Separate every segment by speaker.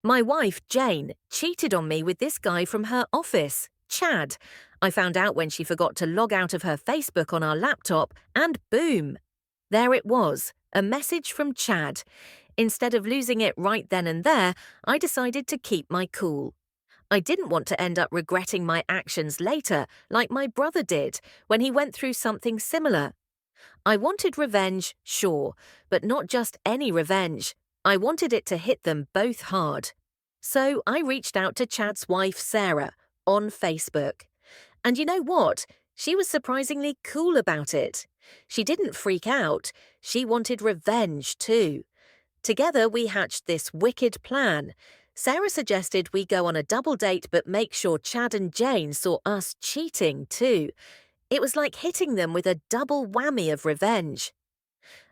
Speaker 1: My wife, Jane, cheated on me with this guy from her office, Chad. I found out when she forgot to log out of her Facebook on our laptop, and boom! There it was, a message from Chad. Instead of losing it right then and there, I decided to keep my cool. I didn't want to end up regretting my actions later, like my brother did, when he went through something similar. I wanted revenge, sure, but not just any revenge. I wanted it to hit them both hard. So I reached out to Chad's wife, Sarah, on Facebook. And you know what? She was surprisingly cool about it. She didn't freak out. She wanted revenge, too. Together, we hatched this wicked plan. Sarah suggested we go on a double date but make sure Chad and Jane saw us cheating, too. It was like hitting them with a double whammy of revenge.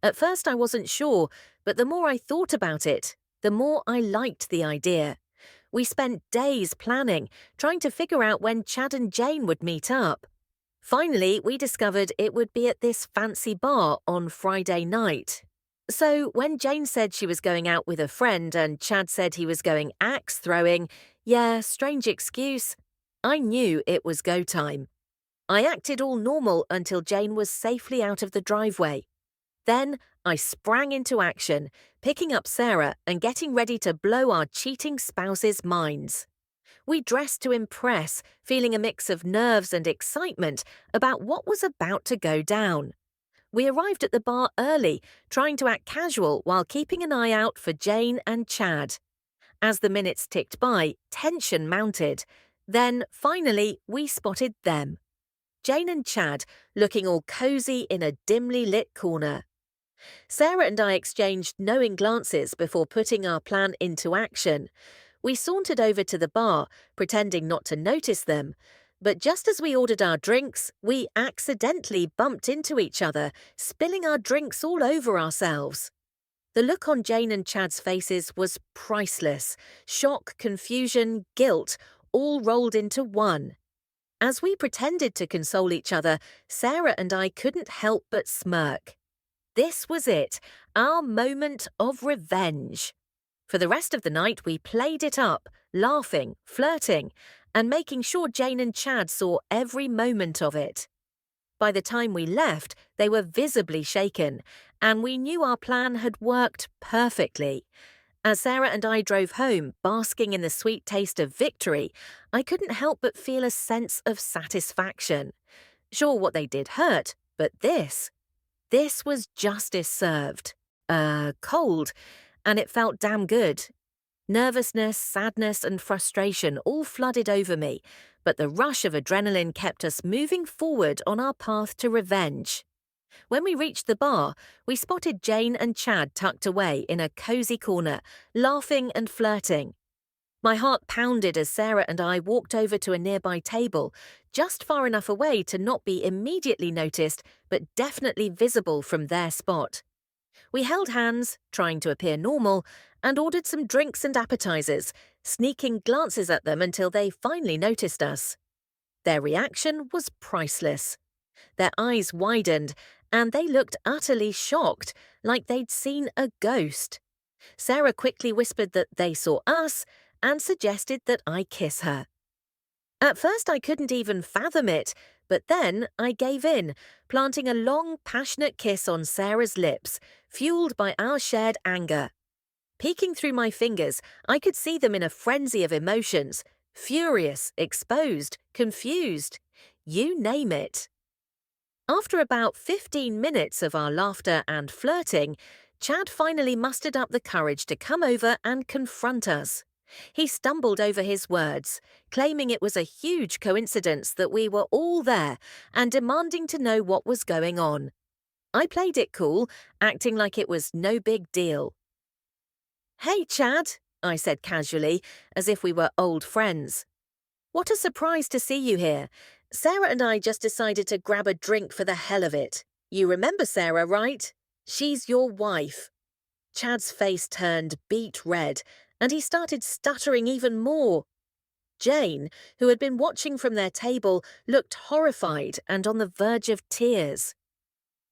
Speaker 1: At first I wasn't sure, but the more I thought about it, the more I liked the idea. We spent days planning, trying to figure out when Chad and Jane would meet up. Finally, we discovered it would be at this fancy bar on Friday night. So when Jane said she was going out with a friend and Chad said he was going axe throwing, yeah, strange excuse, I knew it was go time. I acted all normal until Jane was safely out of the driveway. Then I sprang into action, picking up Sarah and getting ready to blow our cheating spouses' minds. We dressed to impress, feeling a mix of nerves and excitement about what was about to go down. We arrived at the bar early, trying to act casual while keeping an eye out for Jane and Chad. As the minutes ticked by, tension mounted. Then, finally, we spotted them. Jane and Chad, looking all cozy in a dimly lit corner. Sarah and I exchanged knowing glances before putting our plan into action. We sauntered over to the bar, pretending not to notice them. But just as we ordered our drinks, we accidentally bumped into each other, spilling our drinks all over ourselves. The look on Jane and Chad's faces was priceless. Shock, confusion, guilt, all rolled into one. As we pretended to console each other, Sarah and I couldn't help but smirk. This was it, our moment of revenge. For the rest of the night, we played it up, laughing, flirting, and making sure Jane and Chad saw every moment of it. By the time we left, they were visibly shaken, and we knew our plan had worked perfectly. As Sarah and I drove home, basking in the sweet taste of victory, I couldn't help but feel a sense of satisfaction. Sure, what they did hurt, but this was justice served. Cold, and it felt damn good. Nervousness, sadness, and frustration all flooded over me, but the rush of adrenaline kept us moving forward on our path to revenge. When we reached the bar, we spotted Jane and Chad tucked away in a cozy corner, laughing and flirting. My heart pounded as Sarah and I walked over to a nearby table, just far enough away to not be immediately noticed, but definitely visible from their spot. We held hands, trying to appear normal, and ordered some drinks and appetizers, sneaking glances at them until they finally noticed us. Their reaction was priceless. Their eyes widened, and they looked utterly shocked, like they'd seen a ghost. Sarah quickly whispered that they saw us and suggested that I kiss her. At first I couldn't even fathom it, but then I gave in, planting a long, passionate kiss on Sarah's lips, fueled by our shared anger. Peeking through my fingers, I could see them in a frenzy of emotions, furious, exposed, confused. You name it. After about 15 minutes of our laughter and flirting, Chad finally mustered up the courage to come over and confront us. He stumbled over his words, claiming it was a huge coincidence that we were all there and demanding to know what was going on. I played it cool, acting like it was no big deal. "Hey, Chad," I said casually, as if we were old friends. "What a surprise to see you here. Sarah and I just decided to grab a drink for the hell of it. You remember Sarah, right? She's your wife." Chad's face turned beet red, and he started stuttering even more. Jane, who had been watching from their table, looked horrified and on the verge of tears.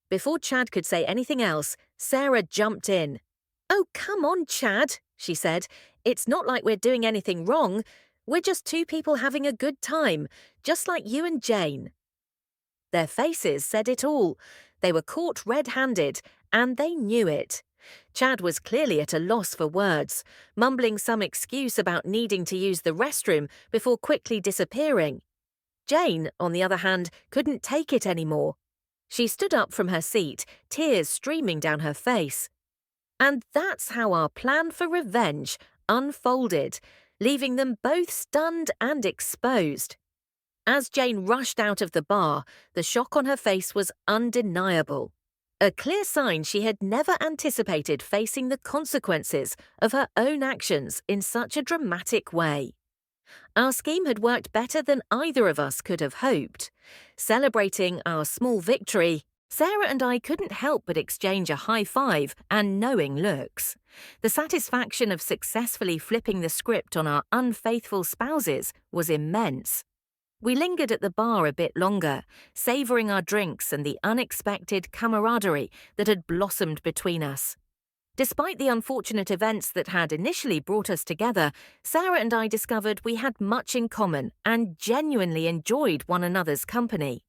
Speaker 1: Before Chad could say anything else, Sarah jumped in. "Oh, come on, Chad," she said. It's not like we're doing anything wrong. We're just two people having a good time, just like you and Jane." Their faces said it all. They were caught red-handed, and they knew it. Chad was clearly at a loss for words, mumbling some excuse about needing to use the restroom before quickly disappearing. Jane, on the other hand, couldn't take it anymore. She stood up from her seat, tears streaming down her face. And that's how our plan for revenge unfolded, leaving them both stunned and exposed. As Jane rushed out of the bar, the shock on her face was undeniable. A clear sign she had never anticipated facing the consequences of her own actions in such a dramatic way. Our scheme had worked better than either of us could have hoped. Celebrating our small victory, Sarah and I couldn't help but exchange a high five and knowing looks. The satisfaction of successfully flipping the script on our unfaithful spouses was immense. We lingered at the bar a bit longer, savouring our drinks and the unexpected camaraderie that had blossomed between us. Despite the unfortunate events that had initially brought us together, Sarah and I discovered we had much in common and genuinely enjoyed one another's company.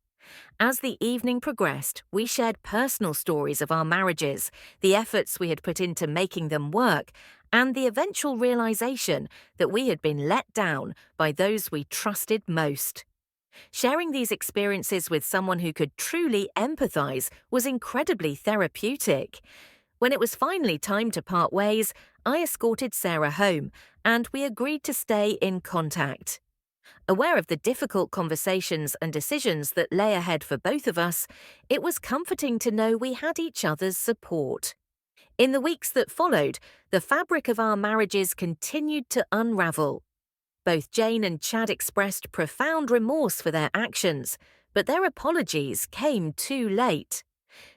Speaker 1: As the evening progressed, we shared personal stories of our marriages, the efforts we had put into making them work, and the eventual realization that we had been let down by those we trusted most. Sharing these experiences with someone who could truly empathize was incredibly therapeutic. When it was finally time to part ways, I escorted Sarah home, and we agreed to stay in contact. Aware of the difficult conversations and decisions that lay ahead for both of us, it was comforting to know we had each other's support. In the weeks that followed, the fabric of our marriages continued to unravel. Both Jane and Chad expressed profound remorse for their actions, but their apologies came too late.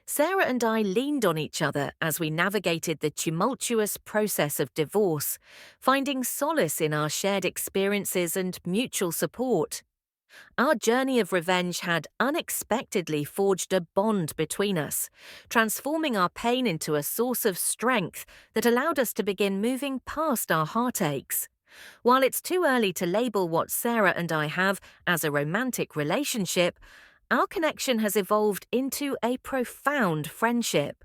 Speaker 1: Sarah and I leaned on each other as we navigated the tumultuous process of divorce, finding solace in our shared experiences and mutual support. Our journey of revenge had unexpectedly forged a bond between us, transforming our pain into a source of strength that allowed us to begin moving past our heartaches. While it's too early to label what Sarah and I have as a romantic relationship, our connection has evolved into a profound friendship.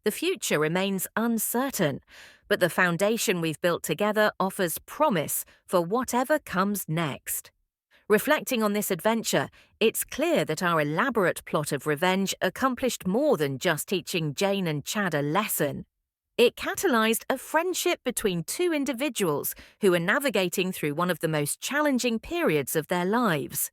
Speaker 1: The future remains uncertain, but the foundation we've built together offers promise for whatever comes next. Reflecting on this adventure, it's clear that our elaborate plot of revenge accomplished more than just teaching Jane and Chad a lesson. It catalyzed a friendship between two individuals who were navigating through one of the most challenging periods of their lives.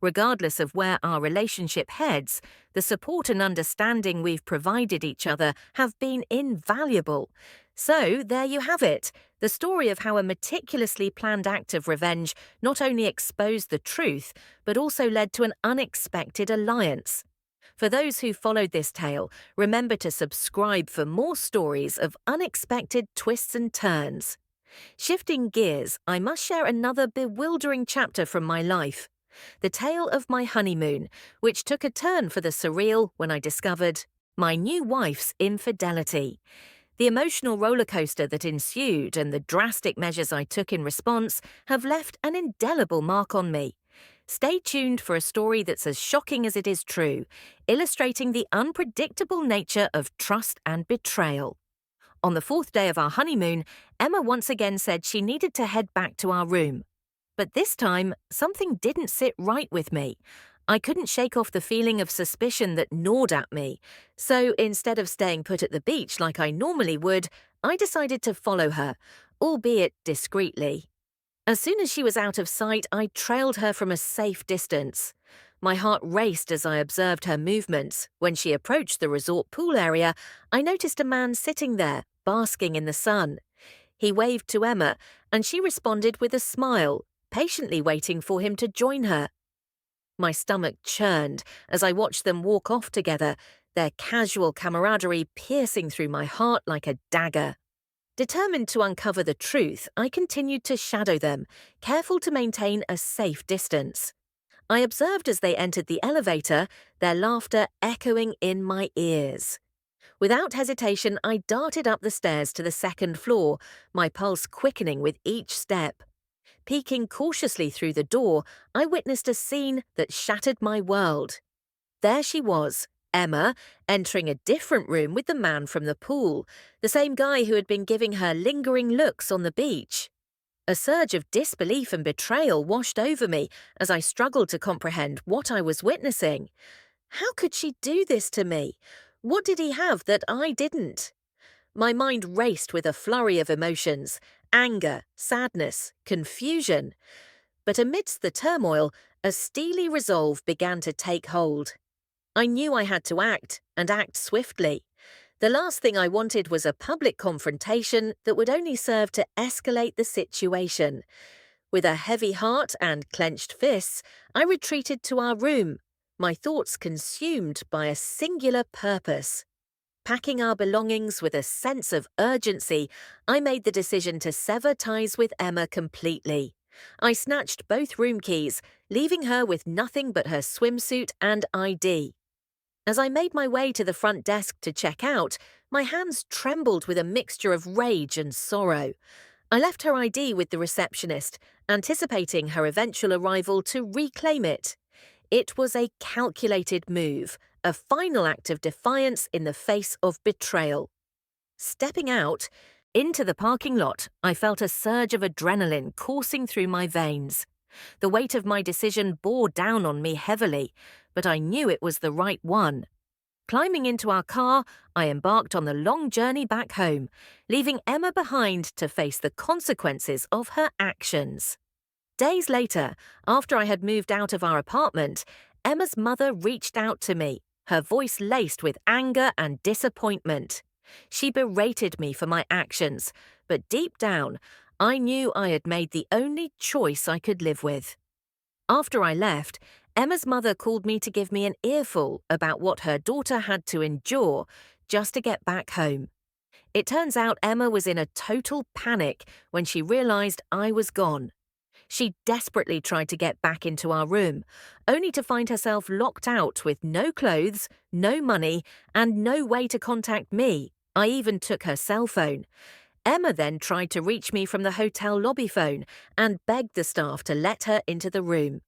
Speaker 1: Regardless of where our relationship heads, the support and understanding we've provided each other have been invaluable. So, there you have it, the story of how a meticulously planned act of revenge not only exposed the truth, but also led to an unexpected alliance. For those who followed this tale, remember to subscribe for more stories of unexpected twists and turns. Shifting gears, I must share another bewildering chapter from my life. The tale of my honeymoon, which took a turn for the surreal when I discovered my new wife's infidelity. The emotional rollercoaster that ensued and the drastic measures I took in response have left an indelible mark on me. Stay tuned for a story that's as shocking as it is true, illustrating the unpredictable nature of trust and betrayal. On the fourth day of our honeymoon, Emma once again said she needed to head back to our room. But this time, something didn't sit right with me. I couldn't shake off the feeling of suspicion that gnawed at me, so instead of staying put at the beach like I normally would, I decided to follow her, albeit discreetly. As soon as she was out of sight, I trailed her from a safe distance. My heart raced as I observed her movements. When she approached the resort pool area, I noticed a man sitting there, basking in the sun. He waved to Emma, and she responded with a smile, patiently waiting for him to join her. My stomach churned as I watched them walk off together, their casual camaraderie piercing through my heart like a dagger. Determined to uncover the truth, I continued to shadow them, careful to maintain a safe distance. I observed as they entered the elevator, their laughter echoing in my ears. Without hesitation, I darted up the stairs to the second floor, my pulse quickening with each step. Peeking cautiously through the door, I witnessed a scene that shattered my world. There she was, Emma, entering a different room with the man from the pool, the same guy who had been giving her lingering looks on the beach. A surge of disbelief and betrayal washed over me as I struggled to comprehend what I was witnessing. How could she do this to me? What did he have that I didn't? My mind raced with a flurry of emotions: anger, sadness, confusion. But amidst the turmoil, a steely resolve began to take hold. I knew I had to act, and act swiftly. The last thing I wanted was a public confrontation that would only serve to escalate the situation. With a heavy heart and clenched fists, I retreated to our room, my thoughts consumed by a singular purpose. Packing our belongings with a sense of urgency, I made the decision to sever ties with Emma completely. I snatched both room keys, leaving her with nothing but her swimsuit and ID. As I made my way to the front desk to check out, my hands trembled with a mixture of rage and sorrow. I left her ID with the receptionist, anticipating her eventual arrival to reclaim it. It was a calculated move, a final act of defiance in the face of betrayal. Stepping out into the parking lot, I felt a surge of adrenaline coursing through my veins. The weight of my decision bore down on me heavily, but I knew it was the right one. Climbing into our car, I embarked on the long journey back home, leaving Emma behind to face the consequences of her actions. Days later, after I had moved out of our apartment, Emma's mother reached out to me, her voice laced with anger and disappointment. She berated me for my actions, but deep down, I knew I had made the only choice I could live with. After I left, Emma's mother called me to give me an earful about what her daughter had to endure just to get back home. It turns out Emma was in a total panic when she realized I was gone. She desperately tried to get back into our room, only to find herself locked out with no clothes, no money, and no way to contact me. I even took her cell phone. Emma then tried to reach me from the hotel lobby phone and begged the staff to let her into the room.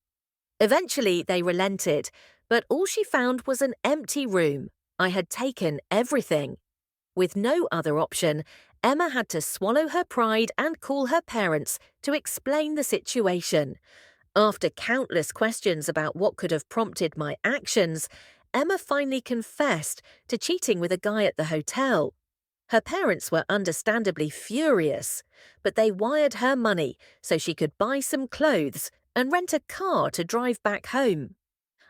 Speaker 1: Eventually, they relented, but all she found was an empty room. I had taken everything. With no other option, Emma had to swallow her pride and call her parents to explain the situation. After countless questions about what could have prompted my actions, Emma finally confessed to cheating with a guy at the hotel. Her parents were understandably furious, but they wired her money so she could buy some clothes and rent a car to drive back home.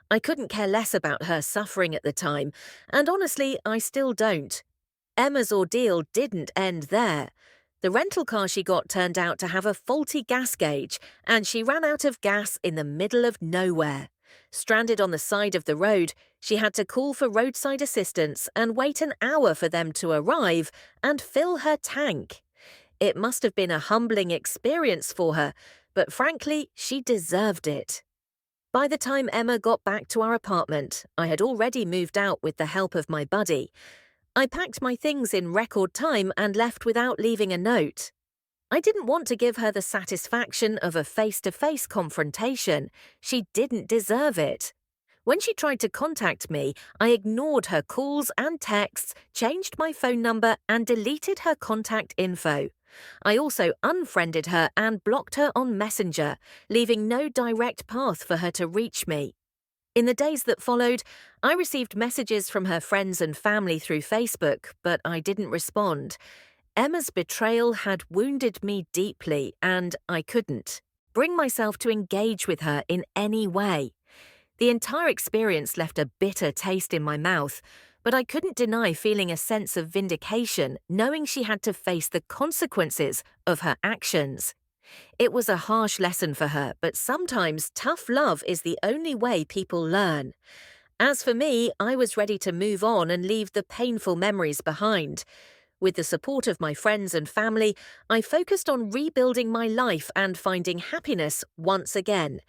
Speaker 1: I couldn't care less about her suffering at the time, and honestly, I still don't. Emma's ordeal didn't end there. The rental car she got turned out to have a faulty gas gauge, and she ran out of gas in the middle of nowhere. Stranded on the side of the road, she had to call for roadside assistance and wait an hour for them to arrive and fill her tank. It must have been a humbling experience for her, but frankly, she deserved it. By the time Emma got back to our apartment, I had already moved out with the help of my buddy. I packed my things in record time and left without leaving a note. I didn't want to give her the satisfaction of a face-to-face confrontation. She didn't deserve it. When she tried to contact me, I ignored her calls and texts, changed my phone number, and deleted her contact info. I also unfriended her and blocked her on Messenger, leaving no direct path for her to reach me. In the days that followed, I received messages from her friends and family through Facebook, but I didn't respond. Emma's betrayal had wounded me deeply, and I couldn't bring myself to engage with her in any way. The entire experience left a bitter taste in my mouth, but I couldn't deny feeling a sense of vindication, knowing she had to face the consequences of her actions. It was a harsh lesson for her, but sometimes tough love is the only way people learn. As for me, I was ready to move on and leave the painful memories behind. With the support of my friends and family, I focused on rebuilding my life and finding happiness once again.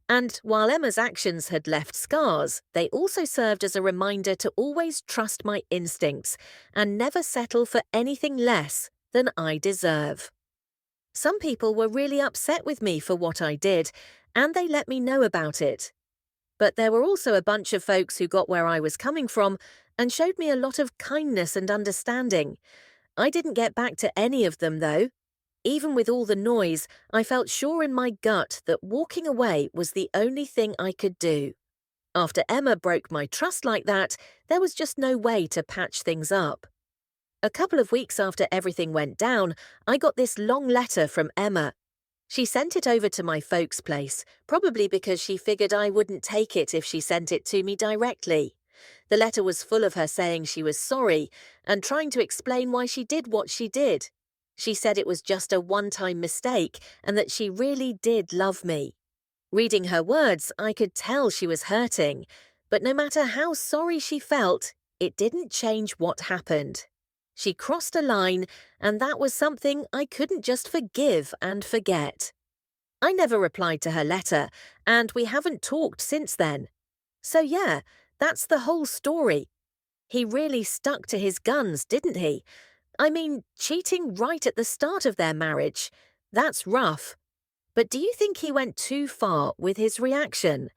Speaker 1: And while Emma's actions had left scars, they also served as a reminder to always trust my instincts and never settle for anything less than I deserve. Some people were really upset with me for what I did, and they let me know about it. But there were also a bunch of folks who got where I was coming from and showed me a lot of kindness and understanding. I didn't get back to any of them, though. Even with all the noise, I felt sure in my gut that walking away was the only thing I could do. After Emma broke my trust like that, there was just no way to patch things up. A couple of weeks after everything went down, I got this long letter from Emma. She sent it over to my folks' place, probably because she figured I wouldn't take it if she sent it to me directly. The letter was full of her saying she was sorry and trying to explain why she did what she did. She said it was just a one-time mistake and that she really did love me. Reading her words, I could tell she was hurting, but no matter how sorry she felt, it didn't change what happened. She crossed a line, and that was something I couldn't just forgive and forget. I never replied to her letter, and we haven't talked since then. So yeah, that's the whole story. He really stuck to his guns, didn't he? I mean, cheating right at the start of their marriage. That's rough. But do you think he went too far with his reaction?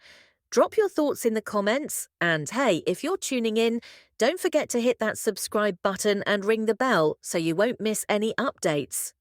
Speaker 1: Drop your thoughts in the comments, and hey, if you're tuning in, don't forget to hit that subscribe button and ring the bell so you won't miss any updates.